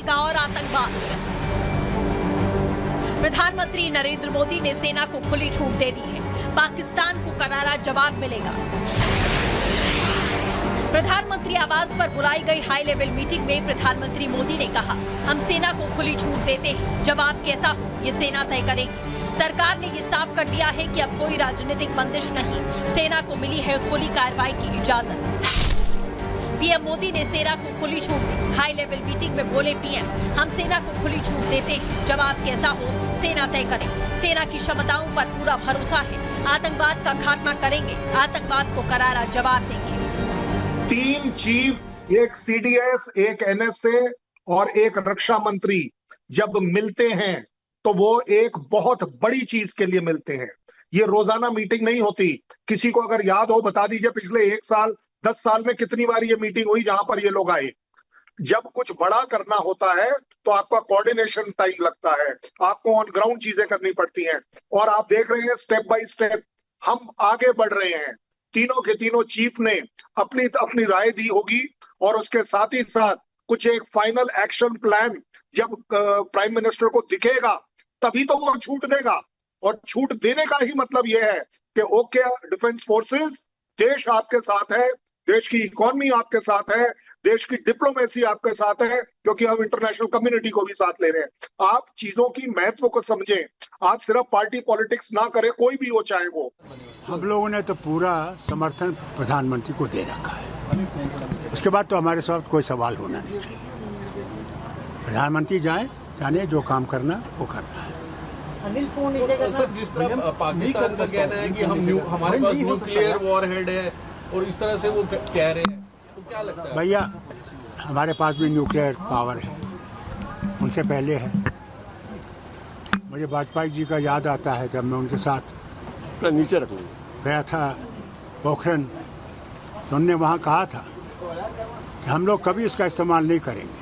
बढ़ेगा और आतंकवाद। प्रधानमंत्री नरेंद्र मोदी ने सेना को खुली छूट दे दी है, पाकिस्तान को करारा जवाब मिलेगा। प्रधानमंत्री आवास पर बुलाई गई हाई लेवल मीटिंग में प्रधानमंत्री मोदी ने कहा, हम सेना को खुली छूट देते हैं, जवाब कैसा हो ये सेना तय करेगी। सरकार ने ये साफ कर दिया है कि अब कोई राजनीतिक बंदिश नहीं, सेना को मिली है खुली कार्रवाई की इजाजत। पीएम मोदी ने सेना को खुली छूट दी। हाई लेवल मीटिंग में बोले पीएम, हम सेना को खुली छूट देते हैं, जवाब कैसा हो सेना तय करे। सेना की क्षमताओं पर पूरा भरोसा है, आतंकवाद का खात्मा करेंगे, आतंकवाद को करारा जवाब देंगे। 3 चीफ, एक सीडीएस, एक एनएसए और एक रक्षा मंत्री जब मिलते हैं तो वो एक बहुत बड़ी चीज के लिए मिलते हैं। ये रोजाना मीटिंग नहीं होती। किसी को अगर याद हो बता दीजिए, पिछले 1 साल 10 साल में कितनी बार ये मीटिंग हुई जहां पर ये लोग आए। जब कुछ बड़ा करना होता है तो आपका कोऑर्डिनेशन टाइम लगता है, आपको ऑन ग्राउंड चीजें करनी पड़ती हैं। और आप देख रहे हैं स्टेप बाय स्टेप हम आगे बढ़ रहे हैं। तीनों के तीनों चीफ ने अपनी अपनी राय दी होगी और उसके साथ ही साथ कुछ एक फाइनल एक्शन प्लान जब प्राइम मिनिस्टर को दिखेगा तभी तो वो छूट देगा। और छूट देने का ही मतलब यह है कि ओके डिफेंस फोर्सेस, देश आपके साथ है, देश की इकोनॉमी आपके साथ है, देश की डिप्लोमेसी आपके साथ है, क्योंकि हम इंटरनेशनल कम्युनिटी को भी साथ ले रहे हैं। आप चीजों की महत्व को समझें, आप सिर्फ पार्टी पॉलिटिक्स ना करें, कोई भी हो चाहे वो। हम लोगों ने तो पूरा समर्थन प्रधानमंत्री को दे रखा है, उसके बाद तो हमारे साथ कोई सवाल होना नहीं चाहिए। प्रधानमंत्री जाने जो काम करना वो करना है। सर, जिस तरह पाकिस्तान का कहना है कि हमारे पास न्यूक्लियर वॉरहेड है और इस तरह से वो कह रहे हैं, तो क्या लगता है? भैया, हमारे पास भी न्यूक्लियर पावर है, उनसे पहले है। मुझे वाजपेयी जी का याद आता है जब मैं उनके साथ नीचे रख गया था पोखरण, तो उन्होंने वहाँ कहा था कि हम लोग कभी इसका इस्तेमाल नहीं करेंगे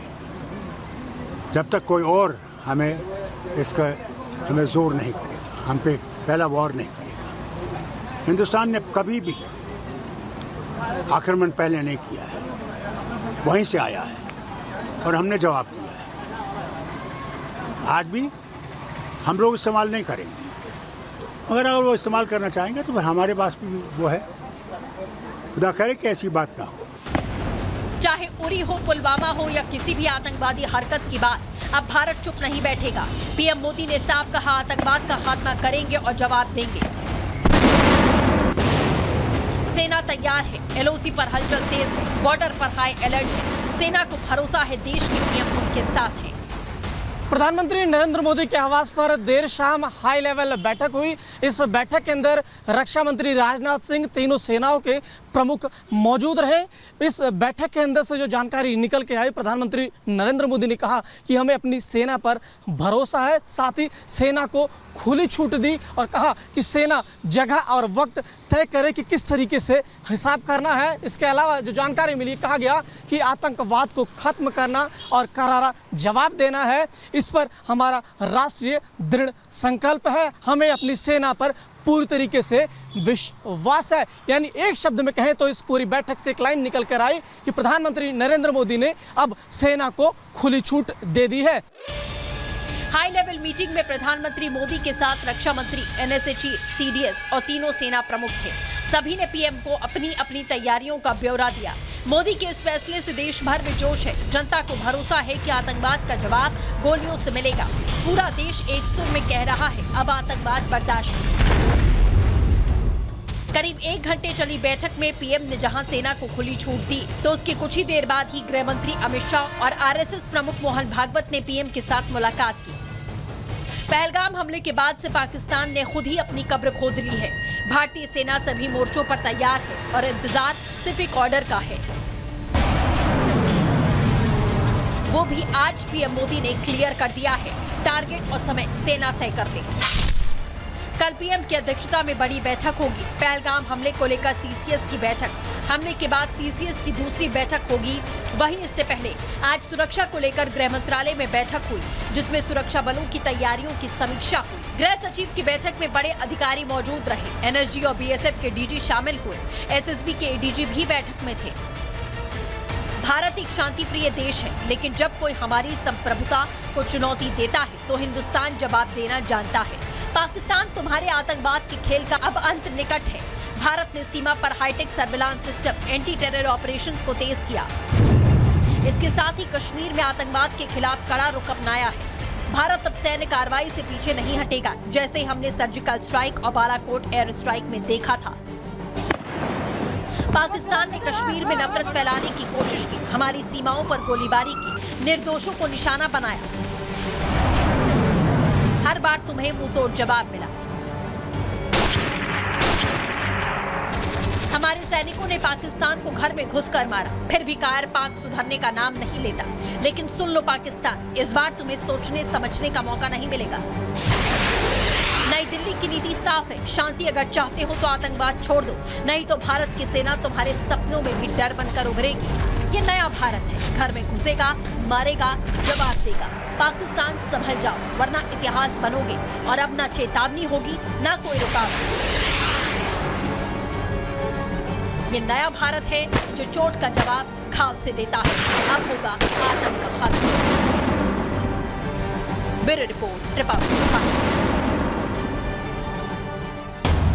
जब तक कोई और हमें जोर नहीं करेगा, हम पे पहला वॉर नहीं करेगा। हिंदुस्तान ने कभी भी आक्रमण पहले नहीं किया है, वहीं से आया है और हमने जवाब दिया है। आज भी हम लोग इस्तेमाल नहीं करेंगे, अगर वो इस्तेमाल करना चाहेंगे तो फिर हमारे पास भी वो है। खुदा करे कि ऐसी बात ना हो। चाहे उरी हो, पुलवामा हो या किसी भी आतंकवादी हरकत की बात, अब भारत चुप नहीं बैठेगा। पीएम मोदी ने साफ कहा, आतंकवाद का खात्मा करेंगे और जवाब देंगे। सेना तैयार है, एलओसी पर हलचल तेज है, बॉर्डर पर हाई अलर्ट है। सेना को भरोसा है, देश के पीएम उनके साथ है। प्रधानमंत्री नरेंद्र मोदी के आवास पर देर शाम हाई लेवल बैठक हुई। इस बैठक के अंदर रक्षा मंत्री राजनाथ सिंह, तीनों सेनाओं के प्रमुख मौजूद रहे। इस बैठक के अंदर से जो जानकारी निकल के आई, प्रधानमंत्री नरेंद्र मोदी ने कहा कि हमें अपनी सेना पर भरोसा है, साथ ही सेना को खुली छूट दी और कहा कि सेना जगह और वक्त तय करे कि किस तरीके से हिसाब करना है। इसके अलावा जो जानकारी मिली, कहा गया कि आतंकवाद को खत्म करना और करारा जवाब देना है, इस पर हमारा राष्ट्रीय दृढ़ संकल्प है। हमें अपनी सेना पर पूरी तरीके से विश्वास है। यानी एक शब्द में कहें तो इस पूरी बैठक से एक लाइन निकल कर आई कि प्रधानमंत्री नरेंद्र मोदी ने अब सेना को खुली छूट दे दी है। हाई लेवल मीटिंग में प्रधानमंत्री मोदी के साथ रक्षा मंत्री, एनएसए चीफ, सीडीएस और तीनों सेना प्रमुख थे। सभी ने पीएम को अपनी अपनी तैयारियों का ब्यौरा दिया। मोदी के इस फैसले से देश भर में जोश है। जनता को भरोसा है कि आतंकवाद का जवाब गोलियों से मिलेगा। पूरा देश एक सुर में कह रहा है, अब आतंकवाद बर्दाश्त नहीं। करीब 1 घंटे चली बैठक में पीएम ने जहां सेना को खुली छूट दी, तो उसके कुछ ही देर बाद ही गृह मंत्री अमित शाह और आरएसएस प्रमुख मोहन भागवत ने पीएम के साथ मुलाकात की। पहलगाम हमले के बाद से पाकिस्तान ने खुद ही अपनी कब्र खोद ली है। भारतीय सेना सभी मोर्चों पर तैयार है और इंतजार सिर्फ एक ऑर्डर का है। वो भी आज पीएम मोदी ने क्लियर कर दिया है। टारगेट और समय सेना तय कर देगी। कल पीएम की अध्यक्षता में बड़ी बैठक होगी। पहलगाम हमले को लेकर सीसीएस की बैठक, हमले के बाद सीसीएस की दूसरी बैठक होगी। वहीं इससे पहले आज सुरक्षा को लेकर गृह मंत्रालय में बैठक हुई, जिसमें सुरक्षा बलों की तैयारियों की समीक्षा हुई। गृह सचिव की बैठक में बड़े अधिकारी मौजूद रहे। एनएसजी और बीएसएफ के डीजी शामिल हुए। एसएसबी के एडीजी भी बैठक में थे। भारत एक शांति प्रिय देश है, लेकिन जब कोई हमारी संप्रभुता को चुनौती देता है तो हिंदुस्तान जवाब देना जानता है। पाकिस्तान तुम्हारे आतंकवाद के खेल का अब अंत निकट है। भारत ने सीमा पर high tech surveillance system, anti terror operations को तेज किया। इसके साथ ही कश्मीर में आतंकवाद के खिलाफ कड़ा रुख अपनाया है। भारत अब सैन्य कार्रवाई से पीछे नहीं हटेगा, जैसे हमने सर्जिकल स्ट्राइक और बालाकोट एयर स्ट्राइक में देखा था। पाकिस्तान ने कश्मीर में नफरत फैलाने की कोशिश की, हमारी सीमाओं पर गोलीबारी की, निर्दोषों को निशाना बनाया। हर बार तुम्हें मुंहतोड़ जवाब मिला। हमारे सैनिकों ने पाकिस्तान को घर में घुसकर मारा, फिर भी कायर पाक सुधरने का नाम नहीं लेता। लेकिन सुन लो पाकिस्तान, इस बार तुम्हें सोचने समझने का मौका नहीं मिलेगा। नई दिल्ली की नीति साफ है, शांति अगर चाहते हो तो आतंकवाद छोड़ दो, नहीं तो भारत की सेना तुम्हारे सपनों में भी डर बनकर उभरेगी। ये नया भारत है, घर में घुसेगा, मारेगा, जवाब देगा। पाकिस्तान संभल जाओ, वरना इतिहास बनोगे और अब ना चेतावनी होगी ना कोई रुकावट। ये नया भारत है जो चोट का जवाब घाव से देता है। अब होगा आतंक का खात्मा। Bureau report, Republic.